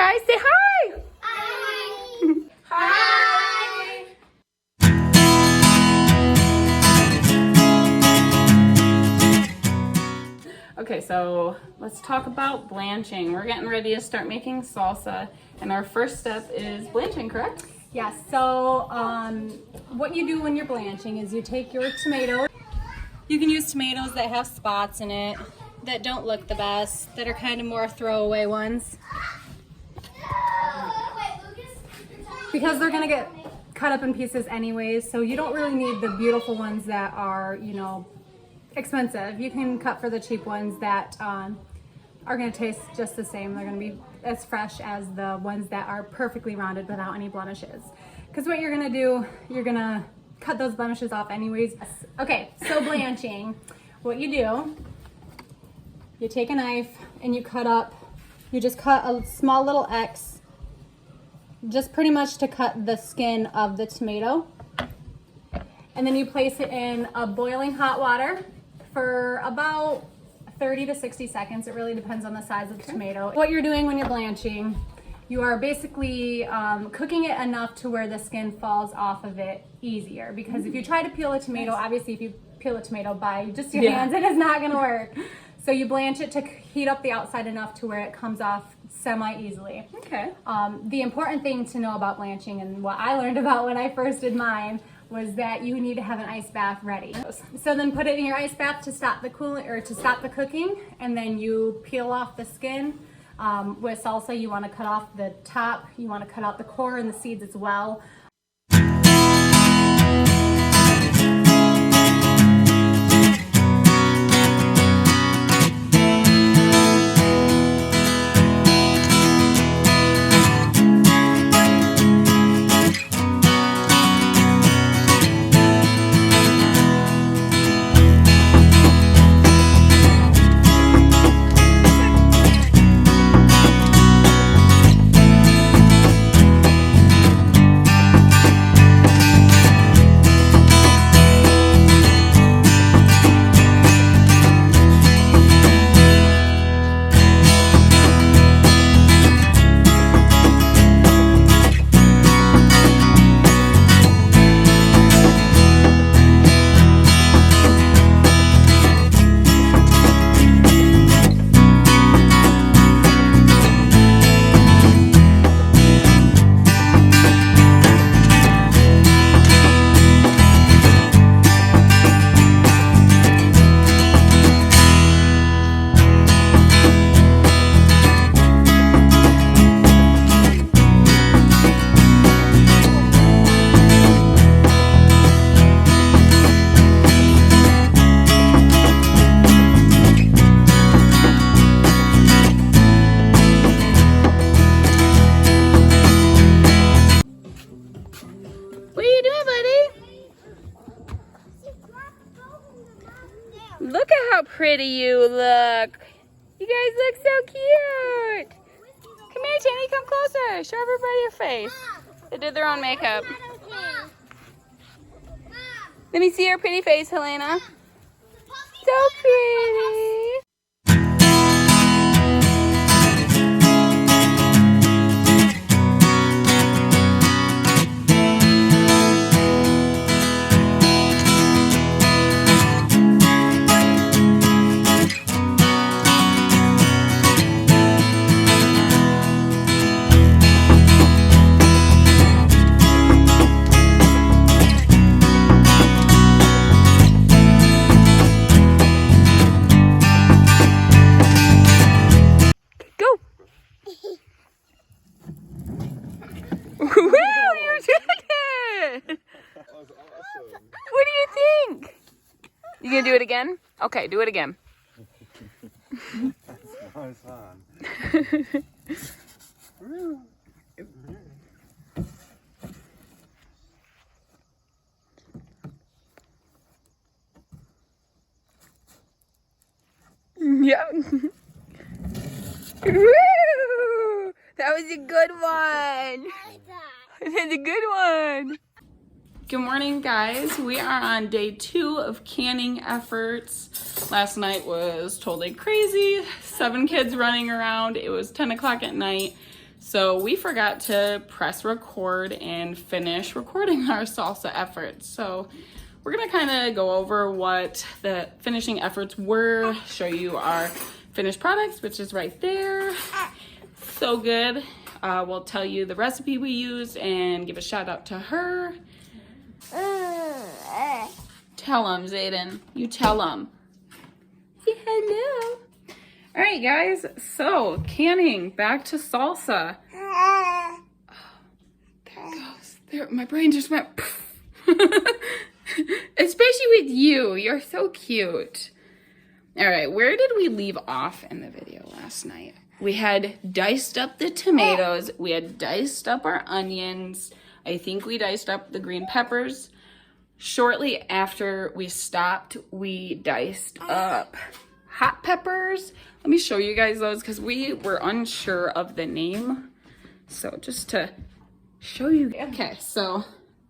guys. Say hi. Hi. Hi. Okay, so let's talk about blanching. We're getting ready to start making salsa, and our first step is blanching, correct? Yes, so what you do when you're blanching is you take your tomato. You can use tomatoes that have spots in it, that don't look the best, that are kind of more throwaway ones. Because they're gonna get cut up in pieces anyways, so you don't really need the beautiful ones that are, you know, expensive. You can cut for the cheap ones that are gonna taste just the same. They're gonna be as fresh as the ones that are perfectly rounded without any blemishes. Because what you're gonna do, you're gonna cut those blemishes off anyways. Okay, so blanching, what you do, you take a knife and you just cut a small little X, just pretty much to cut the skin of the tomato. And then you place it in a boiling hot water for about 30 to 60 seconds. It really depends on the size of the tomato. What you're doing when you're blanching, you are basically cooking it enough to where the skin falls off of it easier. Because if you try to peel a tomato, obviously if you peel a tomato by just your hands, it is not gonna work. So you blanch it to heat up the outside enough to where it comes off semi-easily. Okay. The important thing to know about blanching, and what I learned about when I first did mine, was that you need to have an ice bath ready. So then put it in your ice bath to stop the cooling, or to stop the cooking, and then you peel off the skin. With salsa, you want to cut off the top, you want to cut out the core and the seeds as well. What are you doing, buddy? Look at how pretty you look. You guys look so cute. Come here, Tanny, come closer. Show everybody your face. They did their own makeup. Let me see your pretty face, Helena. So pretty. You gonna do it again? Okay, do it again. That's fun. Yeah. Woo! That was a good one. That's a good one. Good morning, guys. We are on day 2 of canning efforts. Last night was totally crazy. 7 kids running around. It was 10 o'clock at night. So we forgot to press record and finish recording our salsa efforts. So we're gonna kind of go over what the finishing efforts were, show you our finished products, which is right there. So good. We'll tell you the recipe we used and give a shout out to her. Tell them, Zayden. You tell them. Say hello. All right, guys. So canning, back to salsa. Oh, there it goes. There, my brain just went. Especially with you. You're so cute. All right, where did we leave off in the video last night? We had diced up the tomatoes. We had diced up our onions. I think we diced up the green peppers. Shortly after we stopped, we diced up hot peppers. Let me show you guys those because we were unsure of the name. So just to show you. Okay, so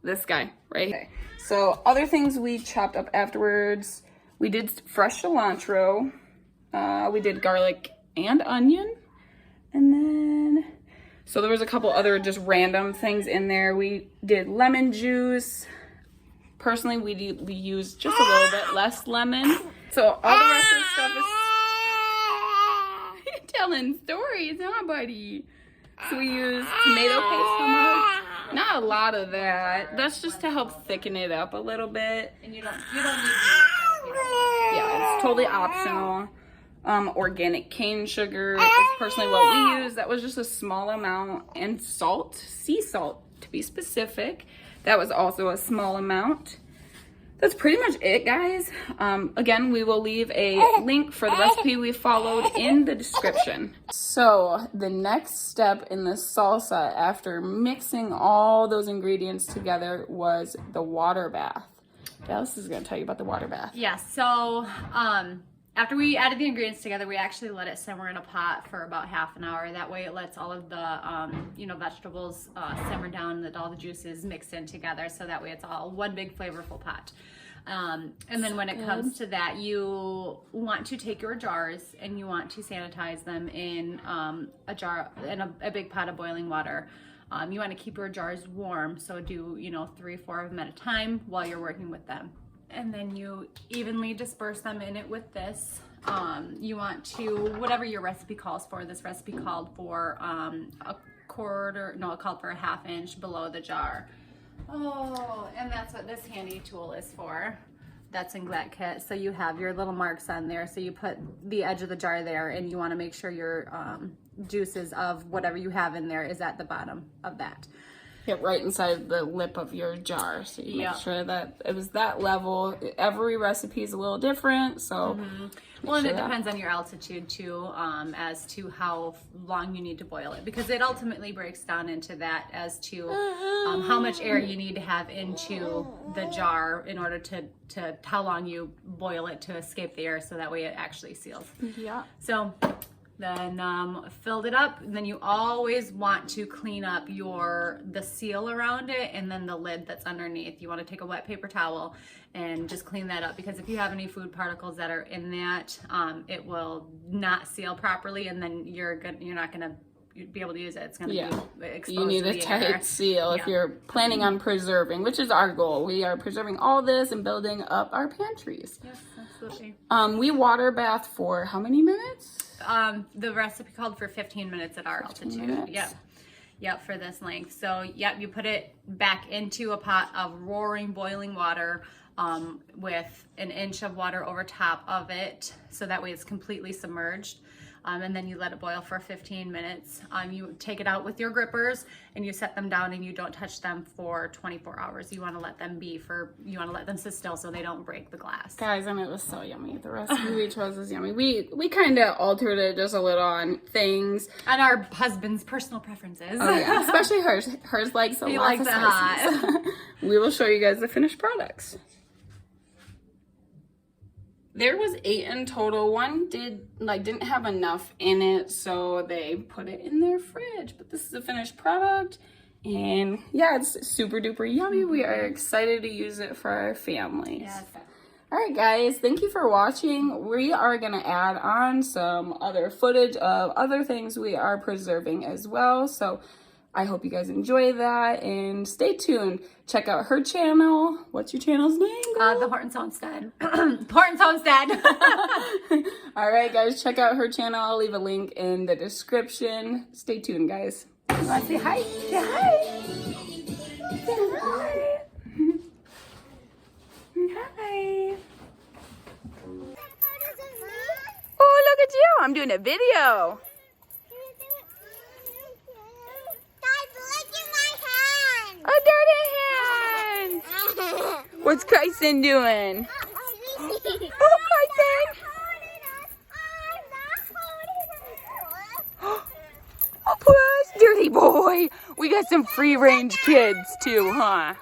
this guy, right? Okay. So other things we chopped up afterwards. We did fresh cilantro. We did garlic and onion. And then, so there was a couple other just random things in there. We did lemon juice. Personally, we used just a little bit less lemon. So all the rest of the stuff is telling stories, huh, buddy? So we used tomato paste. Not a lot of that. That's just to help thicken it up a little bit. And you don't need yeah, it's totally optional. Organic cane sugar is personally what we use. That was just a small amount. And salt, sea salt to be specific. That was also a small amount. That's pretty much it, guys. Again, we will leave a link for the recipe we followed in the description. So the next step in the salsa after mixing all those ingredients together was the water bath. Dallas is gonna tell you about the water bath. Yeah, so after we added the ingredients together, we actually let it simmer in a pot for about half an hour. That way it lets all of the, vegetables simmer down, that all the juices mixed in together. So that way it's all one big flavorful pot. And then when it comes to that, you want to take your jars and you want to sanitize them in a jar, in a big pot of boiling water. You want to keep your jars warm. So do, 3 or 4 of them at a time while you're working with them. And then you evenly disperse them in it with this. You want to, whatever your recipe calls for, this recipe called for it called for a 1/2 inch below the jar. Oh, and that's what this handy tool is for. That's in Glat Kit. So you have your little marks on there. So you put the edge of the jar there and you want to make sure your juices of whatever you have in there is at the bottom of that. Get right inside the lip of your jar, so you make sure that it was that level. Every recipe is a little different, so well, and it depends on your altitude too, as to how long you need to boil it, because it ultimately breaks down into that as to how much air you need to have into the jar in order to how long you boil it to escape the air, so that way it actually seals. Yeah. So then filled it up, and then you always want to clean up the seal around it and then the lid that's underneath. You want to take a wet paper towel and just clean that up, because if you have any food particles that are in that, it will not seal properly, and then you're not gonna be able to use it. It's gonna be exposed. You need to a the tight air. seal if you're planning on preserving, which is our goal. We are preserving all this and building up our pantries. Yes, absolutely. We water bath for how many minutes? The recipe called for 15 minutes at our altitude. Yep, for this length. So you put it back into a pot of roaring boiling water with 1 inch of water over top of it, so that way it's completely submerged. And then you let it boil for 15 minutes. You take it out with your grippers and you set them down, and you don't touch them for 24 hours. You want to let them sit still so they don't break the glass. Guys, and it was so yummy. The recipe we chose was yummy. We kind of altered it just a little on things. And our husband's personal preferences. Oh yeah, especially hers. Hers likes a lot likes of it spices. hot. We will show you guys the finished products. There was 8 in total. One didn't have enough in it, so they put it in their fridge. But this is a finished product, and yeah, it's super duper yummy. We are excited to use it for our families. Yes. All right, guys, thank you for watching. We are going to add on some other footage of other things we are preserving as well. So I hope you guys enjoy that and stay tuned. Check out her channel. What's your channel's name? The Horton's Homestead. Horton's Homestead. All right, guys, check out her channel. I'll leave a link in the description. Stay tuned, guys. You want to say hi? Say hi. Say hi. Hi. Oh, look at you. I'm doing a video. A dirty hand. What's Kyson doing? Oh, Kyson. Oh, plus, dirty boy. We got some free range kids too, huh?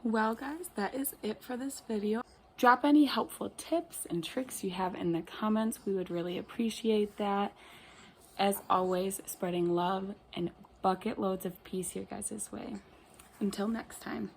Well, guys, that is it for this video. Drop any helpful tips and tricks you have in the comments. We would really appreciate that. As always, spreading love and bucket loads of peace your guys' way. Until next time.